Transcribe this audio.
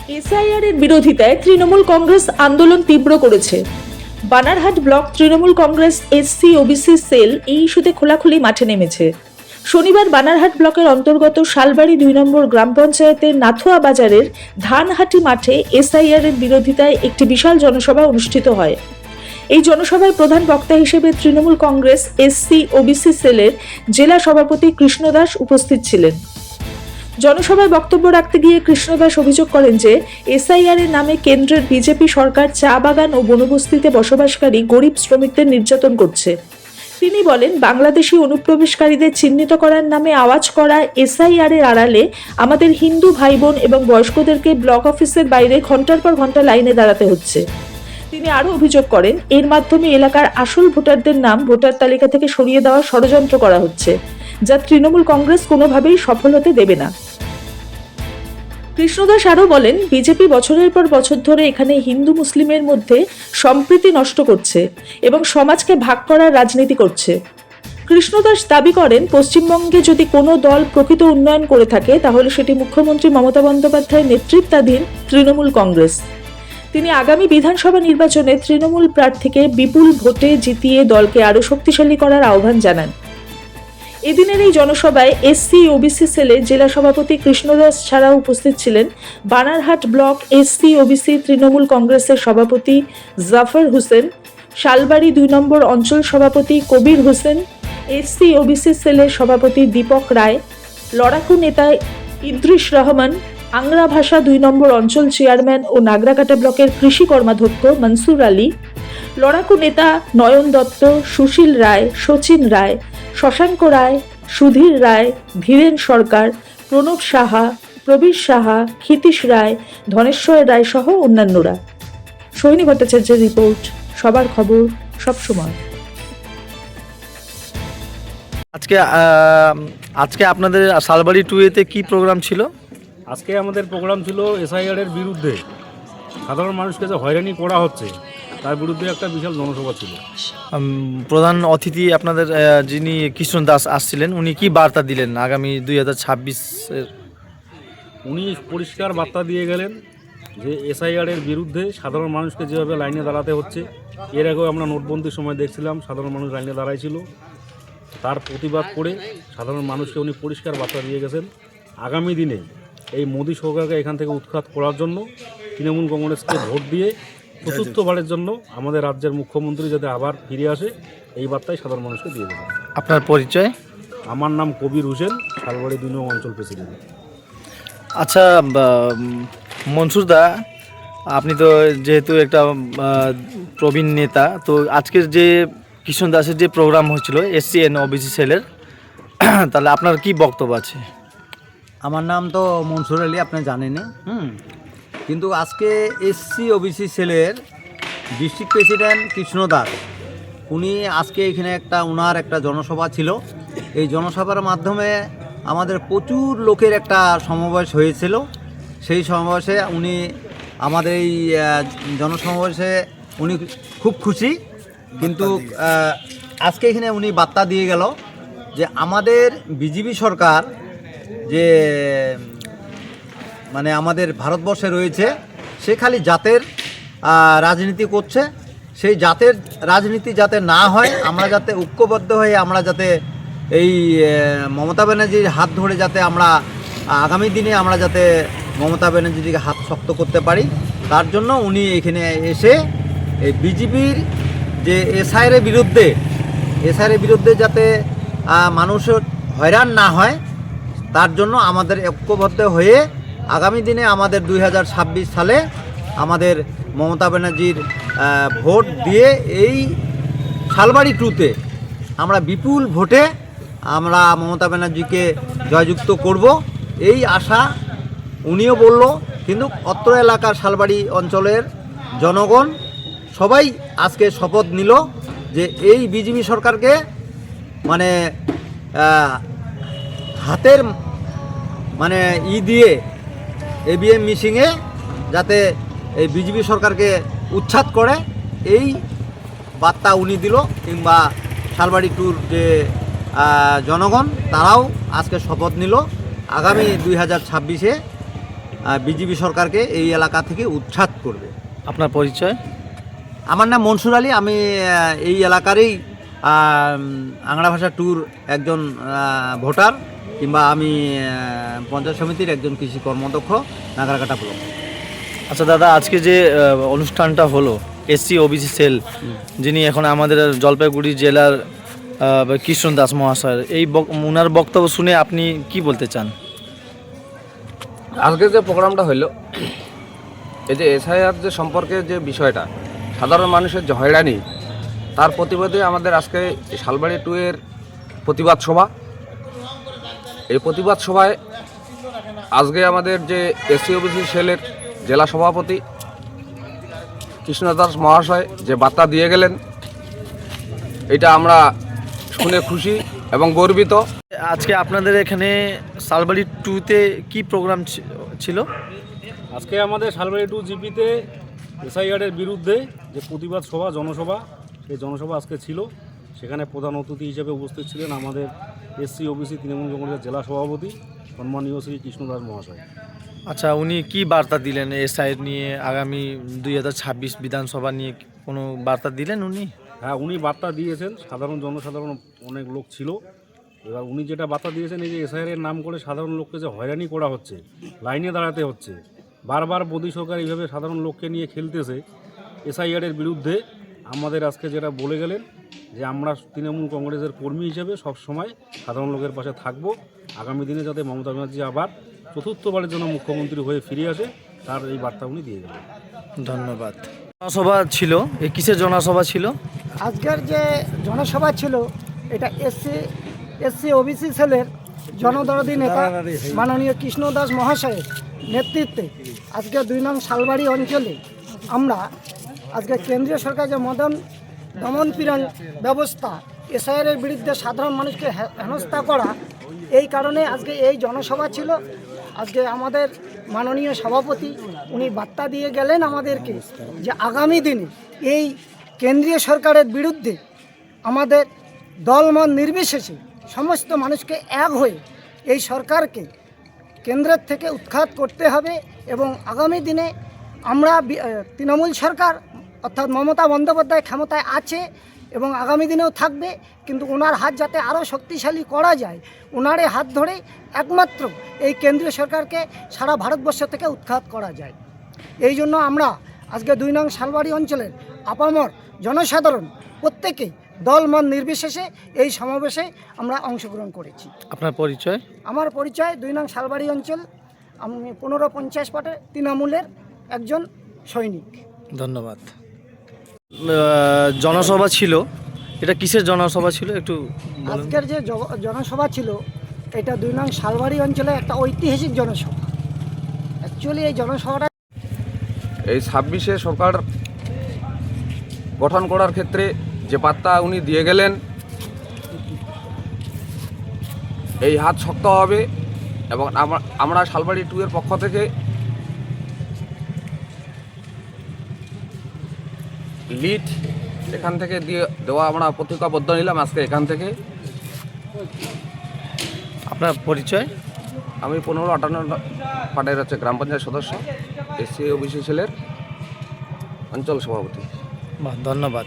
SIR এর বিরোধিতায় তৃণমূল কংগ্রেস আন্দোলন তীব্র করেছে। Banarhat block Trinamool Congress SC OBC cell এই ইস্যুতে খোলাখুলি মাঠে নেমেছে। শনিবার বানারহাট ব্লকের অন্তর্গত শালবাড়ি 2 নম্বর গ্রাম পঞ্চায়েতের নাথুয়া বাজারের ধানহাটি মাঠে এসআইআর এর বিরোধিতায় একটি বিশাল জনসভা অনুষ্ঠিত হয়। এই জনসভায় প্রধান বক্তা হিসেবে তৃণমূল কংগ্রেস এসসি ওবিসি সেলের জেলা সভাপতি কৃষ্ণ দাস উপস্থিত ছিলেন। জনসভায় বক্তব্য রাখতে গিয়ে কৃষ্ণ দাস অভিযোগ করেন যে এসআইআর এর নামে কেন্দ্রের বিজেপি সরকার চা বাগান ও বনবস্তিতে বসবাসকারী গরিব শ্রমিকদের নির্যাতন করছে। তিনি বলেন, বাংলাদেশি অনুপ্রবেশকারীদের চিহ্নিত করার নামে আওয়াজ করা এসআইআর এর আড়ালে আমাদের হিন্দু ভাই বোন এবং বয়স্কদেরকে ব্লক অফিসের বাইরে ঘন্টার পর ঘন্টা লাইনে দাঁড়াতে হচ্ছে। তিনি আরও অভিযোগ করেন, এর মাধ্যমে এলাকার আসল ভোটারদের নাম ভোটার তালিকা থেকে সরিয়ে দেওয়ার ষড়যন্ত্র করা হচ্ছে, যা তৃণমূল কংগ্রেস কোনোভাবেই সফল হতে দেবে না। কৃষ্ণদাস আরও বলেন, বিজেপি বছরের পর বছর ধরে এখানে হিন্দু মুসলিমের মধ্যে সম্প্রীতি নষ্ট করছে এবং সমাজকে ভাগ করার রাজনীতি করছে। কৃষ্ণদাস দাবি করেন, পশ্চিমবঙ্গে যদি কোনো দল প্রকৃত উন্নয়ন করে থাকে তাহলে সেটি মুখ্যমন্ত্রী মমতা বন্দ্যোপাধ্যায়ের নেতৃত্বাধীন তৃণমূল কংগ্রেস। তিনি আগামী বিধানসভা নির্বাচনে তৃণমূল প্রার্থীকে বিপুল ভোটে জিতিয়ে দলকে আরও শক্তিশালী করার আহ্বান জানান। এদিনের এই জনসভায় এসসি ওবিসি সেলের জেলা সভাপতি কৃষ্ণদাস ছাড়াও উপস্থিত ছিলেন Banarhat block SC OBC Trinamool কংগ্রেসের সভাপতি জাফর হোসেন, শালবাড়ি 2 নম্বর অঞ্চল সভাপতি কবির হোসেন, এসসি ওবিসি সেলের সভাপতি দীপক রায়, লড়াকু নেতা ইদ্রিস রহমান, আংরা ভাষা 2 নম্বর অঞ্চল চেয়ারম্যান ও নাগরাকাটা ব্লকের কৃষি কর্মাধ্যক্ষ মনসুর আলী, লড়াকু নেতা নয়ন দত্ত, সুশীল রায়, শচীন রায়, শশাঙ্ক রায়, সুধীর রায়, ধীরেন সরকার, প্রণব সাহা, প্রবীর সাহা, ক্ষিতীশ রায়, ধনেশ্বর রায় সহ অন্যান্যরা। সোহিনী ভট্টাচার্যের রিপোর্ট, সবার খবর, সবসময়। আজকে আপনাদের শালবাড়ি 2-এতে কি প্রোগ্রাম ছিল? আজকে আমাদের প্রোগ্রাম ছিল এসআইআর এর বিরুদ্ধে, সাধারণ মানুষকে যে হয়রানি করা হচ্ছে তার বিরুদ্ধে একটা বিশাল জনসভা ছিল। প্রধান অতিথি আপনাদের যিনি কৃষ্ণ দাস আসছিলেন, উনি কি বার্তা দিলেন আগামী 2026-এর? উনি পরিষ্কার বার্তা দিয়ে গেলেন যে এসআইআর এর বিরুদ্ধে সাধারণ মানুষকে যেভাবে লাইনে দাঁড়াতে হচ্ছে, এর আগেও আমরা নোটবন্দির সময় দেখছিলাম সাধারণ মানুষ লাইনে দাঁড়াইছিল, তার প্রতিবাদ করে সাধারণ মানুষকে উনি পরিষ্কার বার্তা দিয়ে গেছেন আগামী দিনে এই মোদী সরকারকে এখান থেকে উৎখাত করার জন্য তৃণমূল কংগ্রেসকে ভোট দিয়ে চতুর্থবারের জন্য আমাদের রাজ্যের মুখ্যমন্ত্রী যাতে আবার ফিরে আসে, এই বার্তাই সাধারণ মানুষকে দিয়ে দেবেন। আপনার পরিচয়? আমার নাম কবির হোসেন, শালবাড়ি 2 নং অঞ্চল প্রেসিডেন্ট। আচ্ছা মনসুরদা, আপনি তো যেহেতু একটা প্রবীণ নেতা, তো আজকের যে কৃষ্ণ দাসের যে প্রোগ্রাম হয়েছিল এসসি এন্ড ওবিসি সেলের, তাহলে আপনার কি বক্তব্য আছে? আমার নাম তো মনসুর আলী, আপনি জানেনই। কিন্তু আজকে এসসি ওবিসি সেলের ডিস্ট্রিক্ট প্রেসিডেন্ট কৃষ্ণ দাস, উনি আজকে এখানে ওনার একটা জনসভা ছিল। এই জনসভার মাধ্যমে আমাদের প্রচুর লোকের একটা সমাবেশ হয়েছিল। সেই সমাবেশে উনি আমাদের এই জনসমাবেশে উনি খুব খুশি। কিন্তু আজকে এখানে উনি বার্তা দিয়ে গেল যে আমাদের বিজেপি সরকার যে মানে আমাদের ভারতবর্ষে রয়েছে, সে খালি জাতের রাজনীতি করছে। সেই জাতের রাজনীতি যাতে না হয়, আমরা যাতে ঐক্যবদ্ধ হয়ে আমরা যাতে এই মমতা ব্যানার্জির হাত ধরে যাতে আমরা আগামী দিনে আমরা যাতে মমতা ব্যানার্জিকে হাত শক্ত করতে পারি, তার জন্য উনি এখানে এসে এই বিজেপির যে এসআইআর বিরুদ্ধে যাতে মানুষ হয়রান না হয়, তার জন্য আমাদের ঐক্যবদ্ধ হয়ে আগামী দিনে আমাদের 2026 সালে আমাদের মমতা ব্যানার্জির ভোট দিয়ে এই শালবাড়ি 2-তে আমরা বিপুল ভোটে আমরা মমতা ব্যানার্জিকে জয়যুক্ত করব, এই আশা উনিও বলল। কিন্তু অত্র এলাকার শালবাড়ি অঞ্চলের জনগণ সবাই আজকে শপথ নিল যে এই বিজেপি সরকারকে মানে হাতের মানে দিয়ে EVM মিশিংয়ে যাতে এই বিজেপি সরকারকে উচ্ছেদ করে, এই বার্তা উনি দিল। কিংবা শালবাড়ি 2-র যে জনগণ, তারাও আজকে শপথ নিল আগামী 2026-এ বিজেপি সরকারকে এই এলাকা থেকে উচ্ছেদ করবে। আপনার পরিচয়? আমার নাম মনসুর আলী, আমি এই এলাকারই আংড়া ভাষা ট্যুর একজন ভোটার, কিংবা আমি পঞ্চায়েত সমিতির একজন কৃষি কর্মদক্ষ নাগারকাটা ব্লক। আচ্ছা দাদা, আজকে যে অনুষ্ঠানটা হলো এসসি ওবিসি সেল, যিনি এখন আমাদের জলপাইগুড়ি জেলার কৃষ্ণ দাস মহাশয়, এই ওনার বক্তব্য শুনে আপনি কি বলতে চান? আজকে যে প্রোগ্রামটা হইল, এই যে এসআইআর যে সম্পর্কে যে বিষয়টা, সাধারণ মানুষের যে হয়রানি, তার প্রতিবাদে আমাদের আজকে শালবাড়ি 2 এর প্রতিবাদ সভা। এই প্রতিবাদ সভায় আজকে আমাদের যে এসসি ওবিসি সেলের জেলা সভাপতি কৃষ্ণ দাস মহাশয় যে বার্তা দিয়ে গেলেন, এটা আমরা শুনে খুশি এবং গর্বিত। আজকে আপনাদের এখানে শালবাড়ি 2-তে কি প্রোগ্রাম ছিল? আজকে আমাদের শালবাড়ি 2 জিপিতে এসআইআরের বিরুদ্ধে যে প্রতিবাদ সভা, জনসভা, সেই জনসভা আজকে ছিল। সেখানে প্রধান অতিথি হিসেবে উপস্থিত ছিলেন আমাদের এসসি ওবিসি তৃণমূল কংগ্রেসের জেলা সভাপতি সম্মানীয় শ্রী কৃষ্ণ দাস মহাশয়। আচ্ছা, উনি কি বার্তা দিলেন এসআই নিয়ে, আগামী 2026 বিধানসভা নিয়ে কোনো বার্তা দিলেন উনি? হ্যাঁ, উনি বার্তা দিয়েছেন। সাধারণ জনসাধারণ অনেক লোক ছিল। এবার উনি যেটা বার্তা দিয়েছেন, এই যে এসআইআরের নাম করে সাধারণ লোককে যে হয়রানি করা হচ্ছে, লাইনে দাঁড়াতে হচ্ছে, বারবার মোদী সরকার এইভাবে সাধারণ লোককে নিয়ে খেলতেছে, এসআইআরের বিরুদ্ধে আমাদের আজকে যেটা বলে গেলেন যে আমরা তৃণমূল কংগ্রেসের কর্মী হিসেবে সব সময় সাধারণ লোকের পাশে থাকব। আগামী দিনে যাতে মমতা ব্যানার্জি আবার চতুর্থবারের জন্য মুখ্যমন্ত্রী হয়ে ফিরে আসে, তার এই বার্তা উনি দিয়ে গেলেন। ধন্যবাদ। জনসভা ছিল, এই কিসের জনসভা ছিল? আজকের যে জনসভা ছিল, এটা এসসি ওবিসি সেলের জনদরদী নেতা মাননীয় কৃষ্ণ দাস মহাশয়ের নেতৃত্বে আজকে 2 নং শালবাড়ি অঞ্চলে আমরা আজকে কেন্দ্রীয় সরকার যে দমন পীড়ন ব্যবস্থা, এসআইআরের বিরুদ্ধে সাধারণ মানুষকে হেনস্থা করা, এই কারণে আজকে এই জনসভা ছিল। আজকে আমাদের মাননীয় সভাপতি উনি বার্তা দিয়ে গেলেন আমাদেরকে যে আগামী দিনে এই কেন্দ্রীয় সরকারের বিরুদ্ধে আমাদের দলমত নির্বিশেষে সমস্ত মানুষকে এক হয়ে এই সরকারকে কেন্দ্রের থেকে উৎখাত করতে হবে, এবং আগামী দিনে আমরা তৃণমূল সরকার অর্থাৎ মমতা বন্দ্যোপাধ্যায় ক্ষমতায় আছে এবং আগামী দিনেও থাকবে, কিন্তু ওনার হাত যাতে আরও শক্তিশালী করা যায়, ওনারে হাত ধরে একমাত্র এই কেন্দ্রীয় সরকারকে সারা ভারতবর্ষ থেকে উৎখাত করা যায়। এই জন্য আমরা আজকে 2 নং শালবাড়ি অঞ্চলের আপামর জনসাধারণ প্রত্যেকেই দলমত নির্বিশেষে এই সমাবেশে আমরা অংশগ্রহণ করেছি। আপনার পরিচয়? আমার পরিচয় 2 নং শালবাড়ি অঞ্চল, আমি 1550 পাটে তৃণমূলের একজন সৈনিক। ধন্যবাদ। জনসভা ছিল, এটা কিসের জনসভা ছিল একটু বলুন। আজকের যে জনসভা ছিল, এটা 2 নং শালবাড়ি অঞ্চলে একটা ঐতিহাসিক জনসভা। অ্যাকচুয়ালি এই জনসভাটা এই 26-এ সরকার গঠন করার ক্ষেত্রে যে বার্তা উনি দিয়ে গেলেন, এই হাত শক্ত হবে, এবং আমরা শালবাড়ি 2 এর পক্ষ থেকে লিড এখান থেকে দেওয়া আমরা প্রতিজ্ঞাবদ্ধ নিলাম আজকে এখান থেকে। আপনার পরিচয়? আমি 1558 পাটের গ্রাম পঞ্চায়েত সদস্য, এসসি ওবিসি সেলের অঞ্চল সভাপতি। বাহ, ধন্যবাদ।